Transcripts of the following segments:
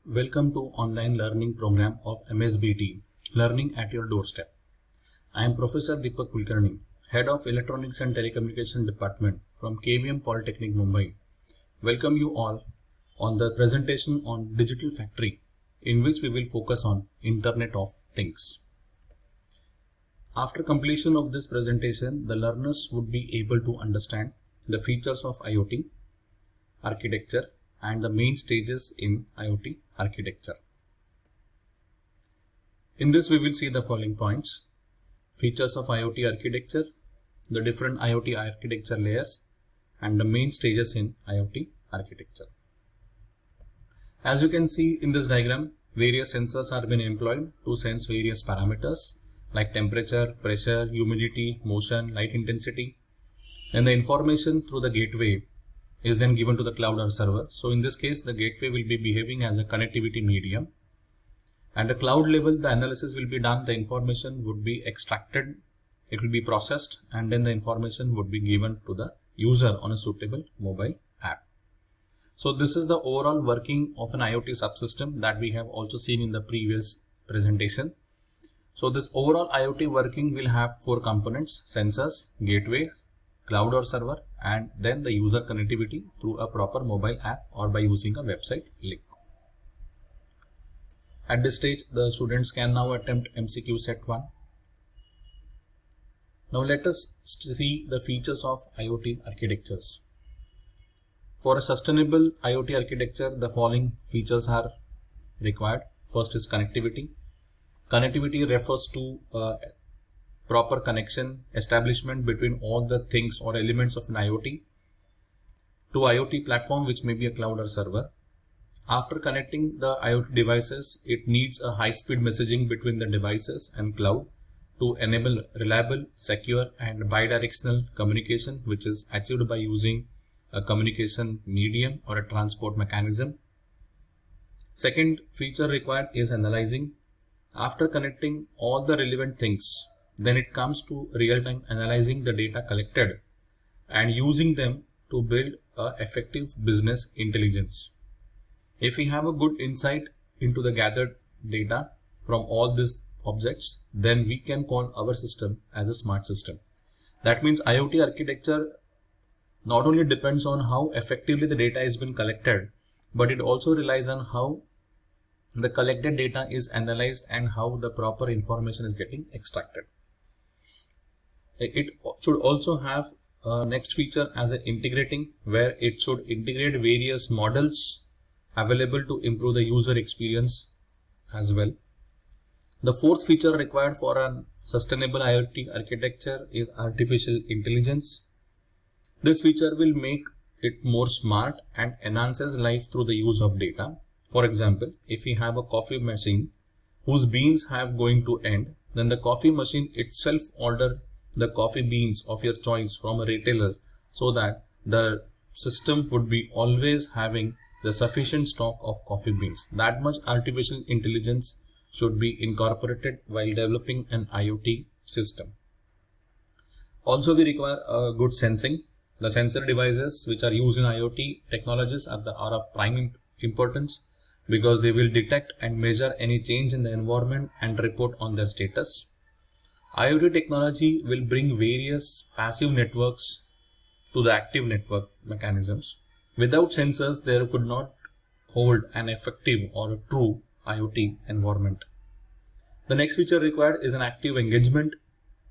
Welcome to online learning program of MSBT, Learning at Your Doorstep. I am Professor Deepak Kulkarni, Head of Electronics and Telecommunication Department from KVM Polytechnic, Mumbai. Welcome you all on the presentation on Digital Factory, in which we will focus on Internet of Things. After completion of this presentation, the learners would be able to understand the features of IoT architecture and the main stages in IoT architecture. In this we will see the following points: features of IoT architecture, the different IoT architecture layers, and the main stages in IoT architecture. As you can see in this diagram, various sensors are being employed to sense various parameters like temperature, pressure, humidity, motion, light intensity. Then the information through the gateway is then given to the cloud or server. So in this case, the gateway will be behaving as a connectivity medium. At the cloud level, the analysis will be done, the information would be extracted, it will be processed, and then the information would be given to the user on a suitable mobile app. So this is the overall working of an IoT subsystem that we have also seen in the previous presentation. So this overall IoT working will have four components: sensors, gateways, cloud or server, and then the user connectivity through a proper mobile app or by using a website link. At this stage, the students can now attempt MCQ set 1. Now let us see the features of IoT architectures. For a sustainable IoT architecture, the following features are required. First is connectivity. Connectivity refers to proper connection establishment between all the things or elements of an IoT to IoT platform, which may be a cloud or server. After connecting the IoT devices, it needs a high-speed messaging between the devices and cloud to enable reliable, secure and bidirectional communication, which is achieved by using a communication medium or a transport mechanism. Second feature required is analyzing. After connecting all the relevant things, then it comes to real-time analyzing the data collected and using them to build a effective business intelligence. If we have a good insight into the gathered data from all these objects, then we can call our system as a smart system. That means IoT architecture not only depends on how effectively the data has been collected, but it also relies on how the collected data is analyzed and how the proper information is getting extracted. It should also have a next feature as an integrating, where it should integrate various models available to improve the user experience as well. The fourth feature required for a sustainable IoT architecture is artificial intelligence. This feature will make it more smart and enhances life through the use of data. For example, if we have a coffee machine whose beans have going to end, then the coffee machine itself order the coffee beans of your choice from a retailer, so that the system would be always having the sufficient stock of coffee beans. That much artificial intelligence should be incorporated while developing an IoT system. Also, we require a good sensing. The sensor devices which are used in IoT technologies are of prime importance, because they will detect and measure any change in the environment and report on their status. IoT technology will bring various passive networks to the active network mechanisms. Without sensors, there could not hold an effective or a true IoT environment. The next feature required is an active engagement,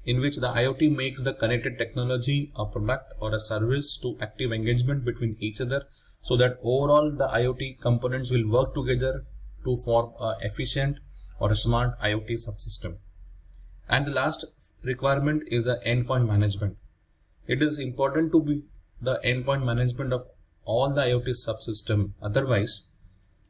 in which the IoT makes the connected technology a product or a service to active engagement between each other, so that overall the IoT components will work together to form an efficient or a smart IoT subsystem. And the last requirement is the endpoint management. It is important to be the endpoint management of all the IoT subsystem. Otherwise,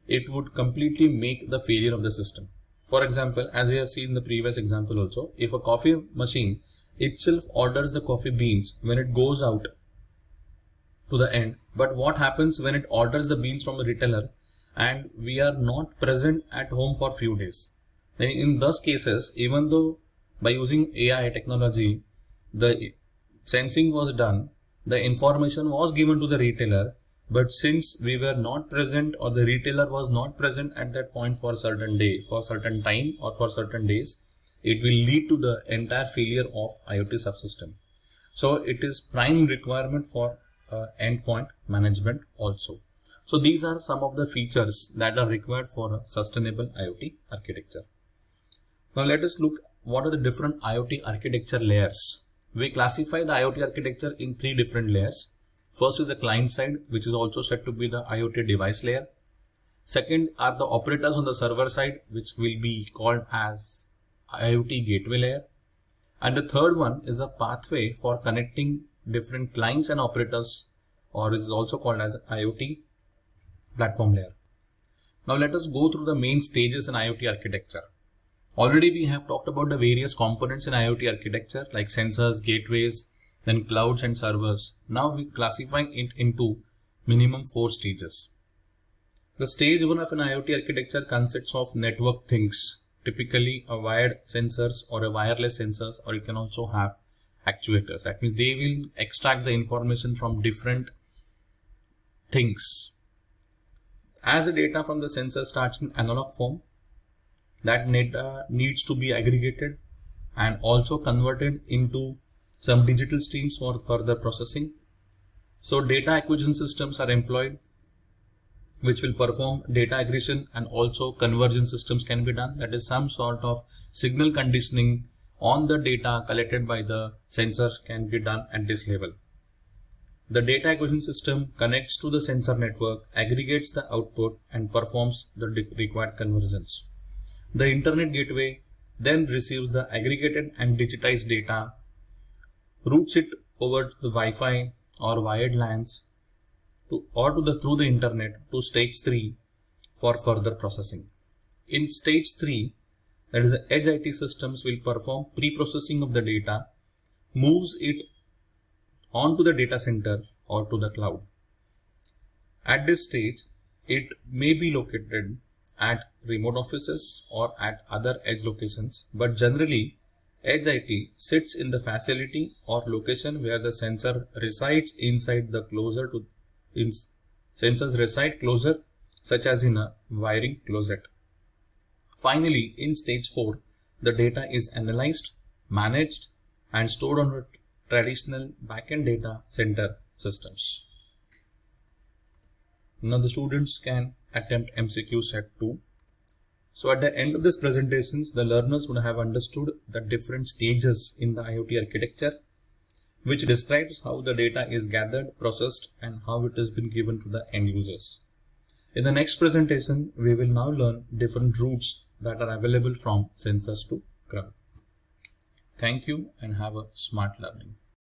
it would completely make the failure of the system. For example, as we have seen in the previous example also, if a coffee machine itself orders the coffee beans when it goes out to the end, but what happens when it orders the beans from a retailer and we are not present at home for few days? Then in those cases, even though by using AI technology, the sensing was done, the information was given to the retailer, But since we were not present, or the retailer was not present at that point for a certain day, for certain time, or for certain days, it will lead to the entire failure of IoT subsystem. So it is prime requirement for endpoint management also. So these are some of the features that are required for a sustainable IoT architecture. Now let us look what are the different IoT architecture layers. We classify the IoT architecture in 3 different layers. First is the client side, which is also said to be the IoT device layer. Second are the operators on the server side, which will be called as IoT gateway layer. And the third one is a pathway for connecting different clients and operators, or is also called as IoT platform layer. Now let us go through the main stages in IoT architecture. Already we have talked about the various components in IoT architecture like sensors, gateways, then clouds and servers. Now we classify it into minimum 4 stages. The stage 1 of an IoT architecture consists of network things, typically a wired sensors or a wireless sensors, or you can also have actuators. That means they will extract the information from different things. As the data from the sensor starts in analog form, that data needs to be aggregated and also converted into some digital streams for further processing. So data acquisition systems are employed, which will perform data aggregation, and also conversion systems can be done. That is some sort of signal conditioning on the data collected by the sensor can be done at this level. The data acquisition system connects to the sensor network, aggregates the output and performs the required conversions. The internet gateway then receives the aggregated and digitized data, routes it over the Wi-Fi or wired LANs through the internet to stage 3 for further processing. In stage 3, that is the edge IT systems will perform pre-processing of the data, moves it onto the data center or to the cloud. At this stage, it may be located at remote offices or at other edge locations, but generally edge IT sits in the facility or location where the sensor resides inside the sensors reside closer, such as in a wiring closet. Finally, in stage 4, the data is analyzed, managed and stored on traditional backend data center systems. Now the students can attempt MCQ set 2. So at the end of this presentations, the learners would have understood the different stages in the IoT architecture, which describes how the data is gathered, processed and how it has been given to the end users. In the next presentation, we will now learn different routes that are available from sensors to cloud. Thank you and have a smart learning.